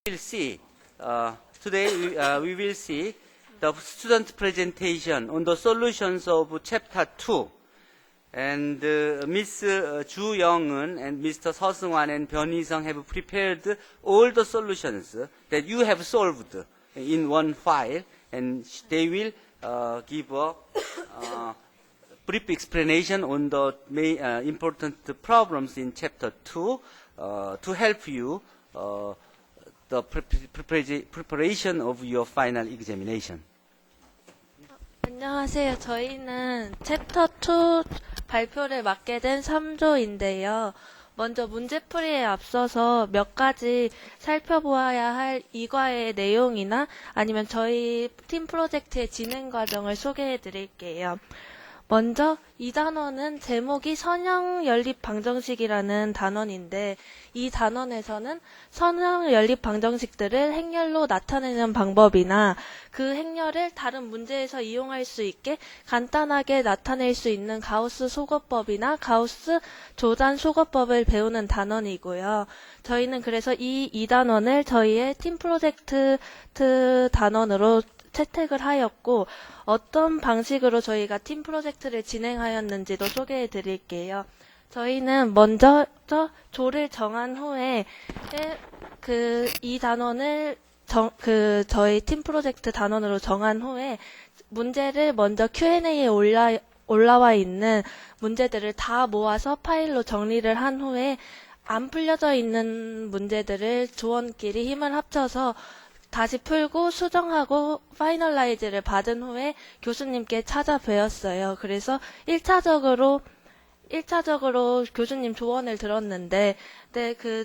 We'll see. Today we will see the student presentation on the solutions of chapter 2. And Ms. Ju Young-eun and Mr. Seo Seung-wan and Byun Hee-sung have prepared all the solutions that you have solved in one file, and they will give a brief explanation on the main, important problems in chapter 2 to help you the preparation of your final examination. 안녕하세요. 저희는 챕터 2 발표를 맡게 된 3조인데요. 먼저 문제풀이에 앞서서 몇 가지 살펴보아야 할 이과의 내용이나 아니면 저희 팀 프로젝트의 진행 과정을 소개해 드릴게요. 먼저 이 단원은 제목이 선형 연립 방정식이라는 단원인데, 이 단원에서는 선형 연립 방정식들을 행렬로 나타내는 방법이나 그 행렬을 다른 문제에서 이용할 수 있게 간단하게 나타낼 수 있는 가우스 소거법이나 가우스 조단 소거법을 배우는 단원이고요. 저희는 그래서 이 단원을 저희의 팀 프로젝트 단원으로 채택을 하였고, 어떤 방식으로 저희가 팀 프로젝트를 진행하였는지도 소개해 드릴게요. 저희는 먼저 조를 정한 후에 이 단원을 저희 팀 프로젝트 단원으로 정한 후에 문제를 먼저 Q&A에 올라와 있는 문제들을 다 모아서 파일로 정리를 한 후에 안 풀려져 있는 문제들을 조원끼리 힘을 합쳐서 다시 풀고 수정하고 파이널라이즈를 받은 후에 교수님께 찾아뵈었어요. 그래서 1차적으로 교수님 조언을 들었는데,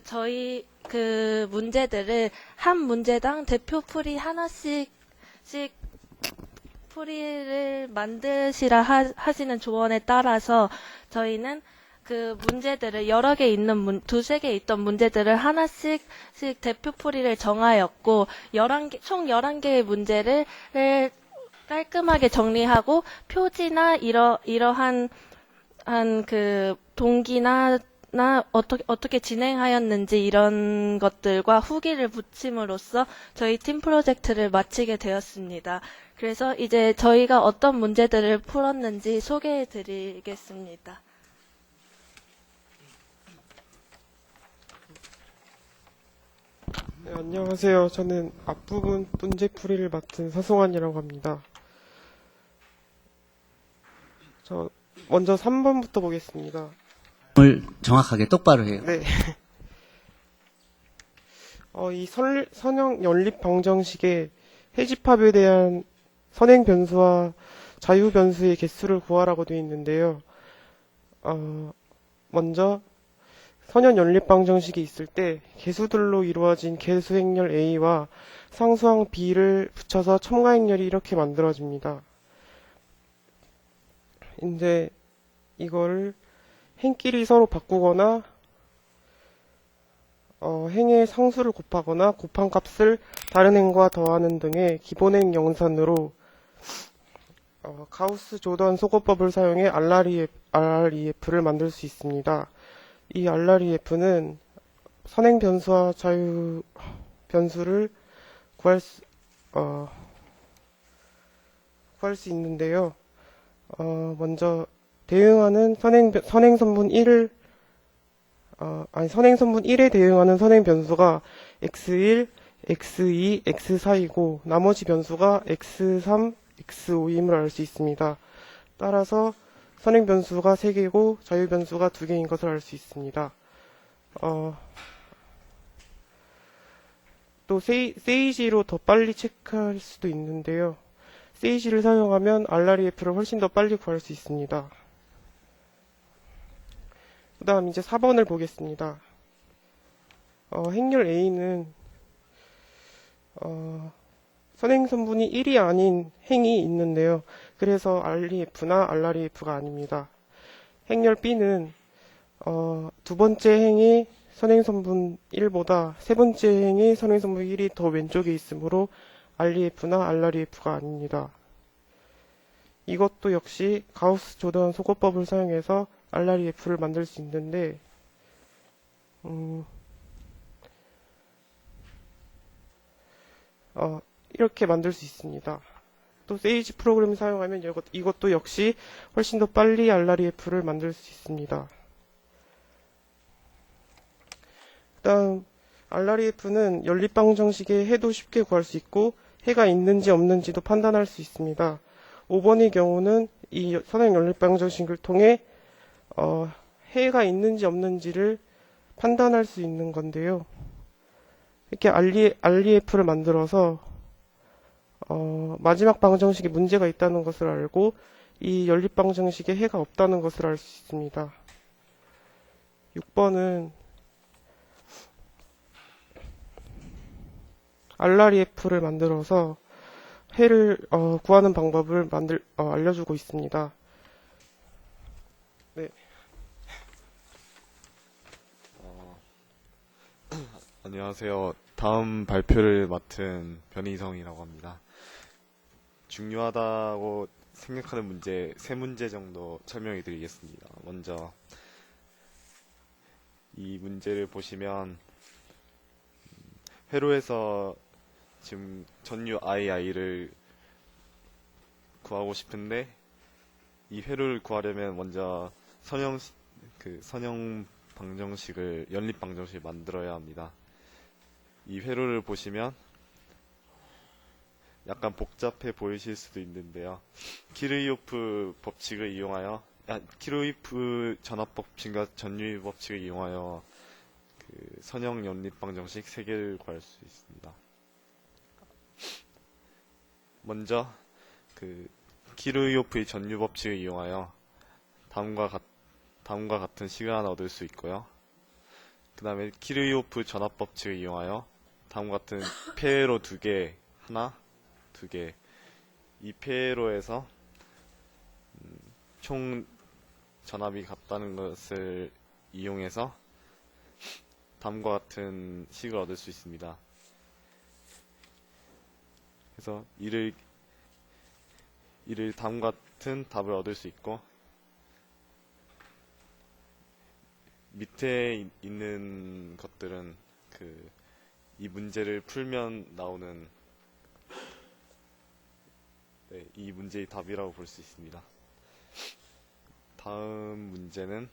저희 문제들을 한 문제당 대표 풀이 하나씩 풀이를 만드시라 하시는 조언에 따라서 저희는 그 문제들을 여러 개 있는 두세 개 있던 문제들을 하나씩 대표 풀이를 정하였고, 총 11개의 문제를 깔끔하게 정리하고 표지나 이러한 그 동기나 어떻게 진행하였는지 이런 것들과 후기를 붙임으로써 저희 팀 프로젝트를 마치게 되었습니다. 그래서 이제 저희가 어떤 문제들을 풀었는지 소개해 드리겠습니다. 네, 안녕하세요. 저는 앞부분 문제풀이를 맡은 서승환이라고 합니다. 저 먼저 3번부터 보겠습니다. 을 정확하게 똑바로 해요. 네. 이 선형 연립 방정식의 해집합에 대한 선행 변수와 자유 변수의 개수를 구하라고 되어 있는데요. 먼저 선형 연립 방정식이 있을 때 개수들로 이루어진 개수 행렬 A와 상수항 B를 붙여서 첨가 행렬이 이렇게 만들어집니다. 이제 이거를 행끼리 서로 바꾸거나 행의 상수를 곱하거나 곱한 값을 다른 행과 더하는 등의 기본행 영산으로 가우스 조던 소거법을 사용해 RREF를 만들 수 있습니다. 이 RREF는 선행 변수와 자유 변수를 구할 수 있는데요. 먼저 대응하는 선행선분 1을 선행선분 1에 대응하는 선행 변수가 x1, x2, x4이고 나머지 변수가 x3, x5임을 알 수 있습니다. 따라서 선행 변수가 3개고 자유 변수가 2개인 것을 알 수 있습니다. 또 세이지로 더 빨리 체크할 수도 있는데요. 세이지를 사용하면 RREF를 훨씬 더 빨리 구할 수 있습니다. 그 다음 이제 4번을 보겠습니다. 행렬 A는 선행선분이 1이 아닌 행이 있는데요. 그래서 REF나 RREF가 아닙니다. 행렬 B는 두 번째 행이 선행선분 1보다 세 번째 행이 선행선분 1이 더 왼쪽에 있으므로 REF나 RREF가 아닙니다. 이것도 역시 가우스 조던 소거법을 사용해서 RREF를 만들 수 있는데 이렇게 만들 수 있습니다. 또 세이지 프로그램 사용하면 이것도 역시 훨씬 더 빨리 RREF를 만들 수 있습니다. 다음 RREF는 연립방정식의 해도 쉽게 구할 수 있고 해가 있는지 없는지도 판단할 수 있습니다. 5번의 경우는 이 선행 연립방정식을 통해 해가 있는지 없는지를 판단할 수 있는 건데요. 이렇게 RREF를 만들어서 마지막 방정식에 문제가 있다는 것을 알고 이 연립방정식에 해가 없다는 것을 알 수 있습니다. 6번은 RREF를 만들어서 해를 구하는 방법을 알려주고 있습니다. 네. 안녕하세요. 다음 발표를 맡은 변희성이라고 합니다. 중요하다고 생각하는 문제 3문제 정도 설명해 드리겠습니다. 먼저 이 문제를 보시면 회로에서 지금 전류 II를 구하고 싶은데 이 회로를 구하려면 먼저 선형 방정식을 연립 방정식을 만들어야 합니다. 이 회로를 보시면 약간 복잡해 보이실 수도 있는데요. 키르이호프 법칙을 이용하여 키르이호프 전압 법칙과 전류 법칙을 이용하여 선형 연립 방정식 3개를 구할 수 있습니다. 먼저 키르이호프의 전류 법칙을 이용하여 다음과 같은 시간을 얻을 수 있고요. 그 다음에 키르이호프 전압 법칙을 이용하여 다음과 같은 폐회로 2개, 하나, 2개. 이 폐회로에서 총 전압이 같다는 것을 이용해서 다음과 같은 식을 얻을 수 있습니다. 그래서 이를 다음과 같은 답을 얻을 수 있고, 밑에 있는 것들은 이 문제를 풀면 나오는 이 문제의 답이라고 볼 수 있습니다. 다음 문제는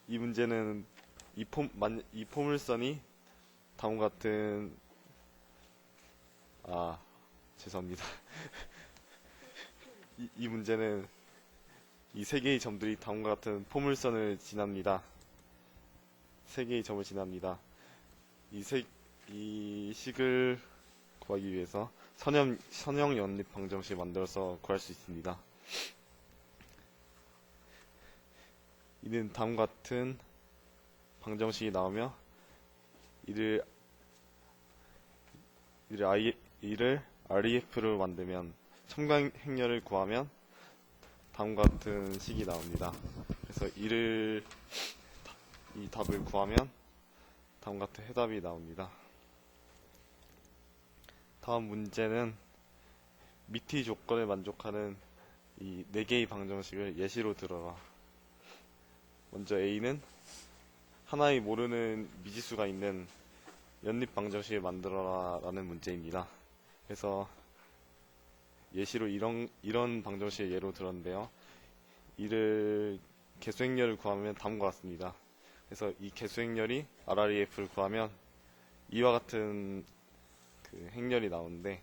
이 문제는 이 포물선이 다음과 같은 죄송합니다. 이 문제는 이 3개의 점들이 다음과 같은 포물선을 지납니다. 3개의 점을 지납니다. 이 식을 구하기 위해서 선형 연립 방정식을 만들어서 구할 수 있습니다. 이는 다음과 같은 방정식이 나오며 이를 REF로 만들면 첨가 행렬을 구하면 다음과 같은 식이 나옵니다. 그래서 이 답을 구하면 다음과 같은 해답이 나옵니다. 다음 문제는 밑의 조건을 만족하는 이 4개의 방정식을 예시로 들어라. 먼저 A는 하나의 모르는 미지수가 있는 연립 방정식을 만들어라 라는 문제입니다. 그래서 예시로 이런 방정식을 예로 들었는데요. 이를 개수행렬을 구하면 다음과 같습니다. 그래서 이 개수행렬이 RREF를 구하면 이와 같은 행렬이 나오는데,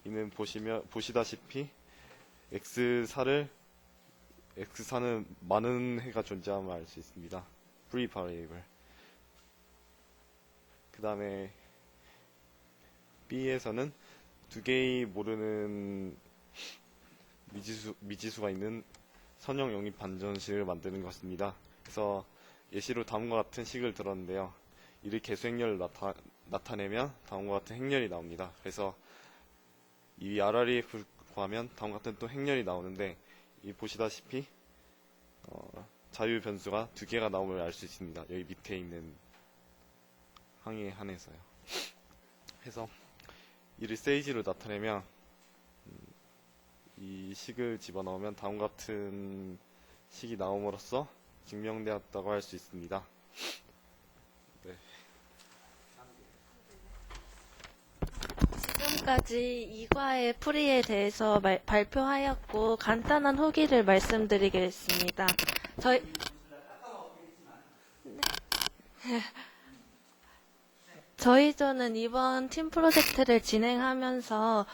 이는 보시다시피 X4는 많은 해가 존재함을 알 수 있습니다. free variable. 그 다음에 B에서는 2개의 모르는 미지수가 있는 선형 연립 방정식을 만드는 것입니다. 그래서 예시로 다음과 같은 식을 들었는데요. 이를 개수행렬을 나타내면 다음과 같은 행렬이 나옵니다. 그래서 이 RREF를 구하면 다음과 같은 또 행렬이 나오는데, 이 보시다시피 자유 변수가 2개가 나옴을 알 수 있습니다. 여기 밑에 있는 항에 한해서요. 그래서 이를 세이지로 나타내면 이 식을 집어넣으면 다음과 같은 식이 나옴으로써 증명되었다고 할 수 있습니다. 지금까지 이과의 풀이에 대해서 발표하였고 간단한 후기를 말씀드리겠습니다. 저희조는 이번 팀 프로젝트를 진행하면서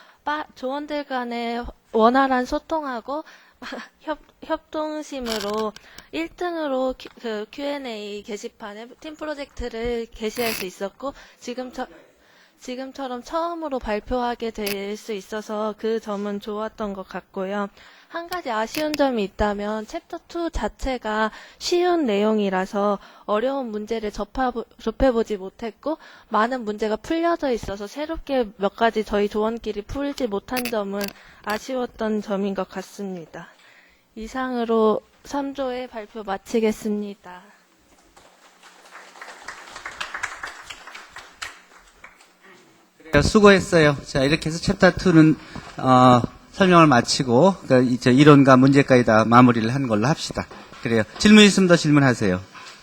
조원들 간의 원활한 소통하고 협동심으로 1등으로 그 Q&A 게시판에 팀 프로젝트를 게시할 수 있었고 지금처럼 처음으로 발표하게 될 수 있어서 그 점은 좋았던 것 같고요. 한 가지 아쉬운 점이 있다면 챕터 2 자체가 쉬운 내용이라서 어려운 문제를 접해보지 못했고 많은 문제가 풀려져 있어서 새롭게 몇 가지 저희 조원끼리 풀지 못한 점은 아쉬웠던 점인 것 같습니다. 이상으로 3조의 발표 마치겠습니다. 수고했어요. 자, 이렇게 해서 챕터 2는 설명을 마치고 이론과 문제까지 다 마무리를 한 걸로 합시다. 그래요. 질문 있으면 더 질문하세요.